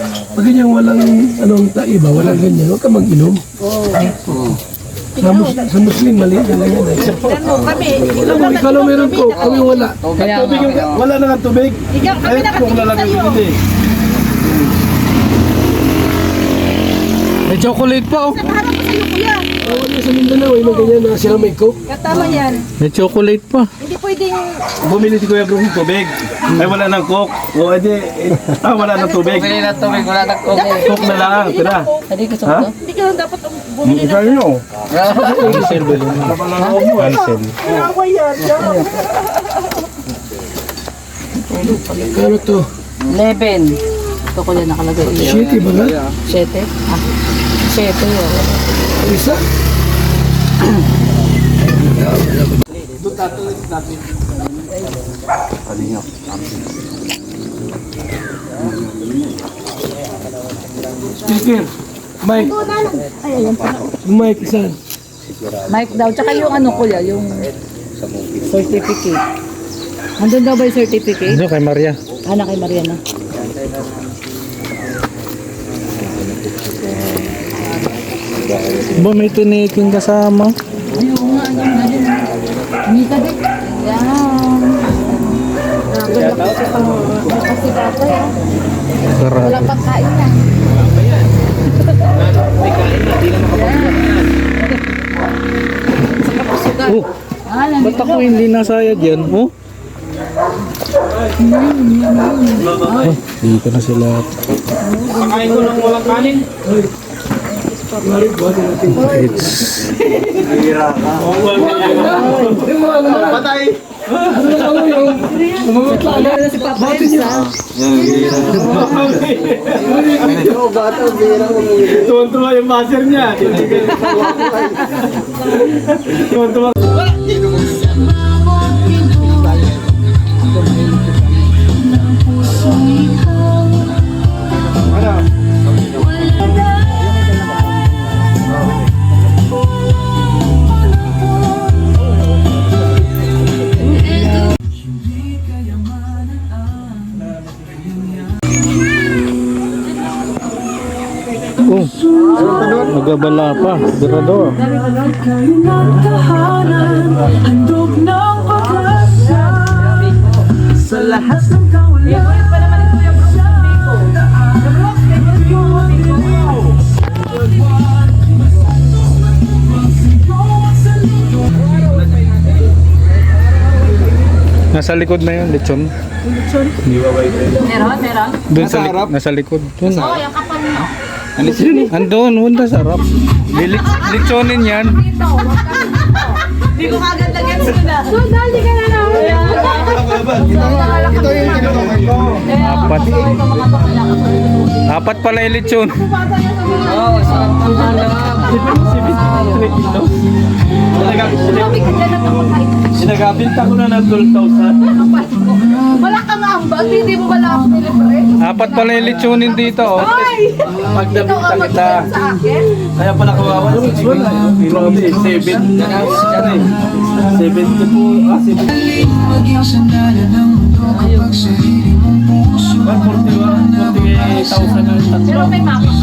Pag ganyan walang iba, walang ganyan, huwag ka mag-inom. Sa Muslim, mali na ganyan. Alam mo, ikaw lang meron ko, kami wala. Tubig yung, wala na nga tubig. Kahit kung wala lang bibili. May chocolate pa oh. Nakaharap ko sa'yo, kuya. Wala sa Mindanao, may ganyan na sila may coke. Katama yan. May chocolate pa. Hindi pwedeng... Bumili si Kuya Bro ng tubig. Ay wala nang coke. O edi, wala nang tubig. Bili na tubig, wala na coke. Coke na lang, tira. Hindi ko Ha? Hindi ka lang dapat bumili ng... Sa'yo nyo. Cancel ba yun? Cancel. Away yan. Kano to? 11. Ito ko yan nakalagay. Shitty ba nga? 7. Ah, 7. Isa? Speaker. Mike. Mike, isan. Mike daw. Tsaka yung ano kuya, yung certificate. Andun daw ba yung certificate? Ano kay Maria? Ana kay Mariana. Ba may tiniking kasama? Mika din. Yan. Kasi tatay ah. Sarap. Wala pang kain na. Oh, ba't ako hindi nasayad yan? Oh? Dito na sila. Sakain ko ng walang kanin. It's... Patay. Si Papa Elsa. Tuwan-tuwa yung master niya. Tuwan-tuwa. Oh, nagabala pa. Dirador. Handog ng pag-asa sa lahat ng kawalan. Nasa likod na yun, lechon. Meron, meron. Doon sa likod. Nasa likod. Doon. Oh, yung kapal nyo. Andun, wala sarap. Lechonin yan. Hindi ko kagad lagyan sila. So, dali ka na naman. Ito yung kinukuman ko. Apat. Apat pala yung lechon. Oo, sarap ng hanap. Sinagabinta ko na ng 12,000. Wala kang ambag, hindi mo wala ako nilibre. Apat pala yung lechonin dito. Oh. Ay! Ikaw ang mag-iwan sa akin? Kaya pala kawawa yung lechon. Grabe, 7. 70 po. 70. Maging sandala ng mundo kapag sarili mong puso 41,000 na tatlo. Pero may mapa ka.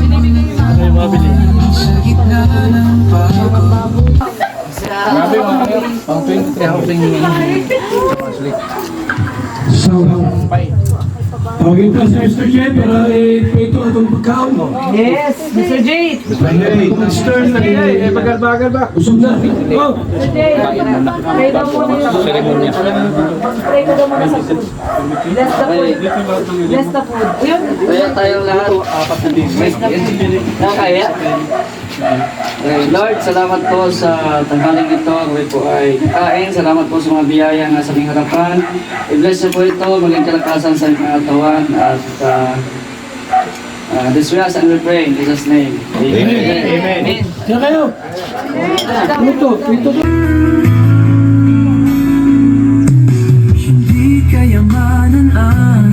Binibigay yung mapa. Ay, mabili. sa gitna ng pagbabago. Grabe mga pang 23 housing. So, Tawagin ka sa Mr. J para ito itong pagkaon mo. Yes, Mr. Jade. Stern na nila bagal-bagal ba? Usog na. Oh! Mr. Jade, pray daw muna yung Seremonya. pray ko daw muna sa food. Bless the food. Bless the food. Yun. Kaya tayong lahat, apat na din. Nakaya. Lord, salamat po sa tanghaling ito. Kami po ay kain. Salamat po sa mga biyaya na sa aming harapan. I-bless niyo po ito, maging kalakasan sa inyong katawan. At this we ask and we pray in Jesus' name. Amen. Amen. Kaya kayo. Ano to? Ito to. hindi kayamanan ang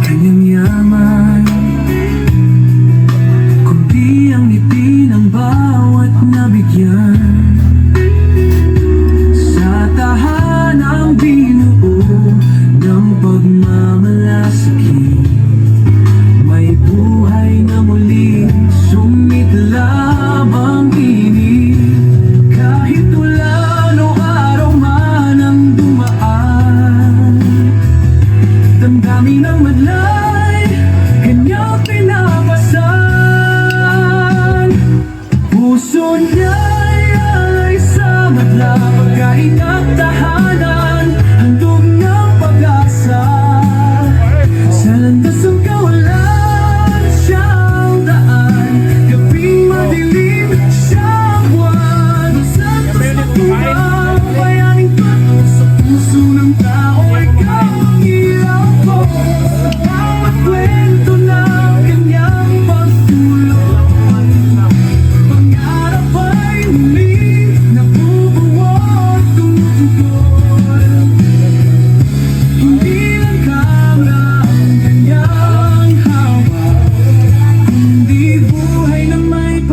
kanyang yaman, kundi ang ngiti ng bawat nabigyan. Sa tahanang binuo ng pagmamalasakit, may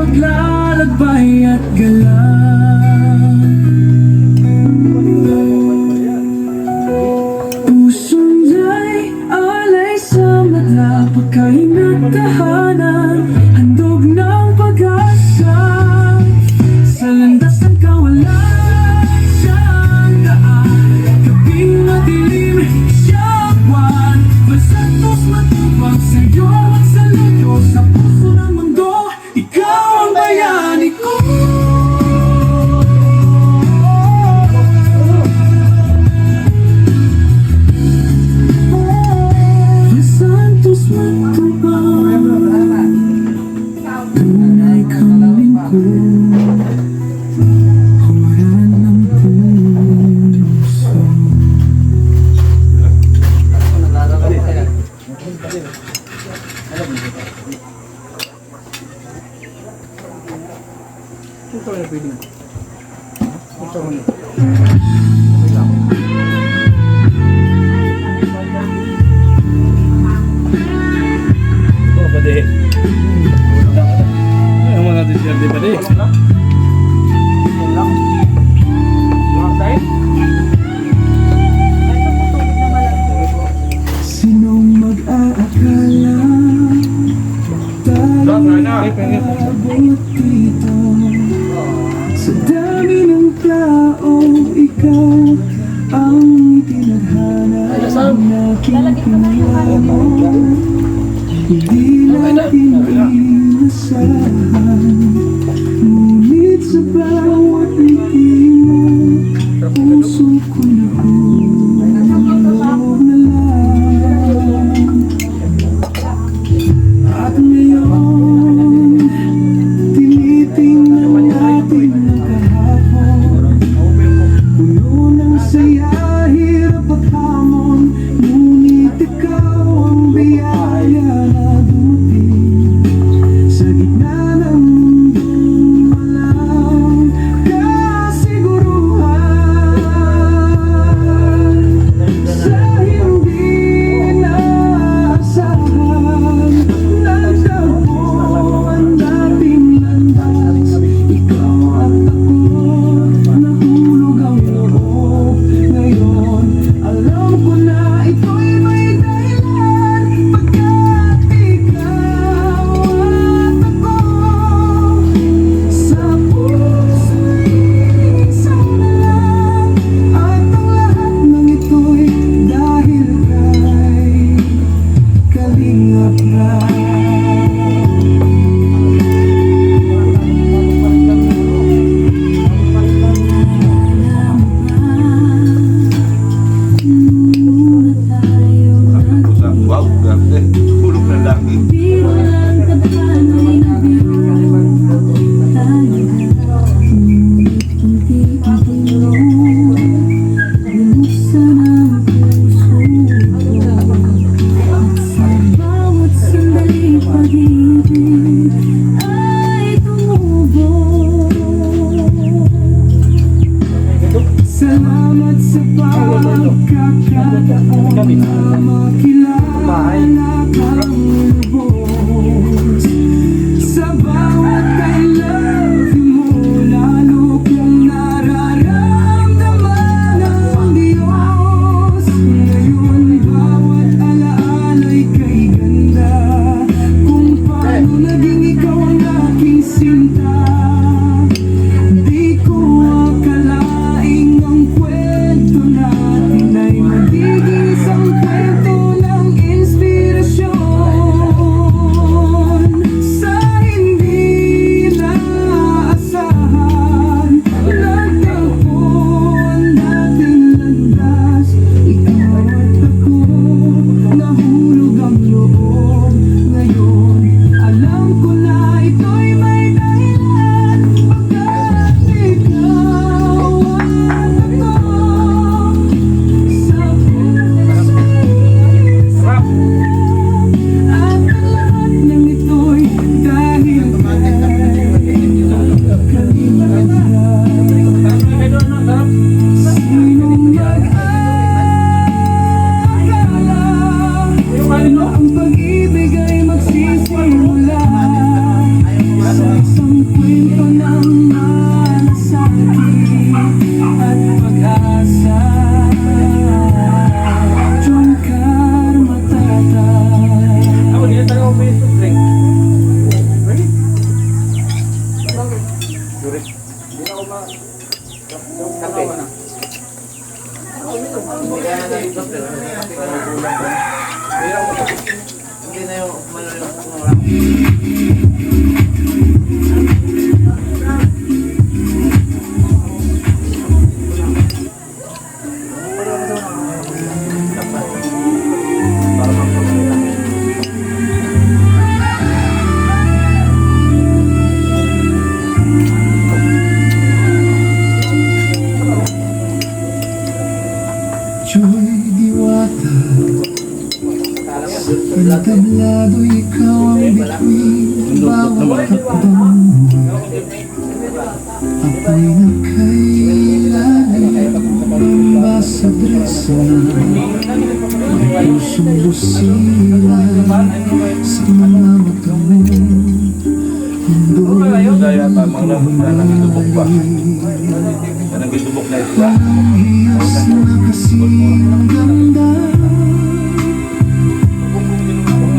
maglalakbay at galang. Puso niya'y alay sa madla, pagkaingat tahanan, handog ng pag-asa. Sa landas ng kawalan siyang daan, gabing madilim siyang buwan. Masantos matubag sa'yo at sa layo, sa puso ng mundo, ikaw ang bayani ko. Masantos matubag, tunay kang lingkod, humaran ng puso. Oh, pwede. Ang mga disyerte pa di. Sinong mag-aakala tayo abot dito? Sa dami ng tao, ikaw ang itinadhana ng aking pinayamo. Hindi natin inasahan, ngunit sa bawat ngiti mo, puso ko nahulog na lang. At ngayon, tinitingnan natin ang kahapon, puno ng saya, hirap at hamon, ngunit ikaw ang biyaya na dumating sa gitna ng mundong walang kasiguruhan. Sa hindi inaasahan, nagtagpo ang dating landas. Ikaw at ako, nahulog ang loob. Ngayon, alam ko na ito'y may dahilan, pagkat ikaw at ako sa puso'y isang na lang. At ang lahat ng ito'y dahil kay Kalingap Rap. Wow, grabe. Tulog na laki. Salamat sa pagkakataon na makilala kang lubos. Jo'y diwata, ang tablado ikaw ang bituin, bawat hakbang mo. Ako'y nakailalim, bamba sa dresa na may pusong busilan sa mga mata mo. Daya tamang lang na nagtubok pa. Na nagtubok na ito. Iyos na kasing ganda,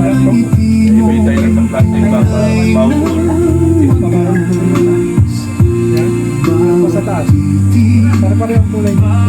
ang ngiti mo Ibay tayo ng plastic ba para maubos. bawat titig, Para parehong kulay.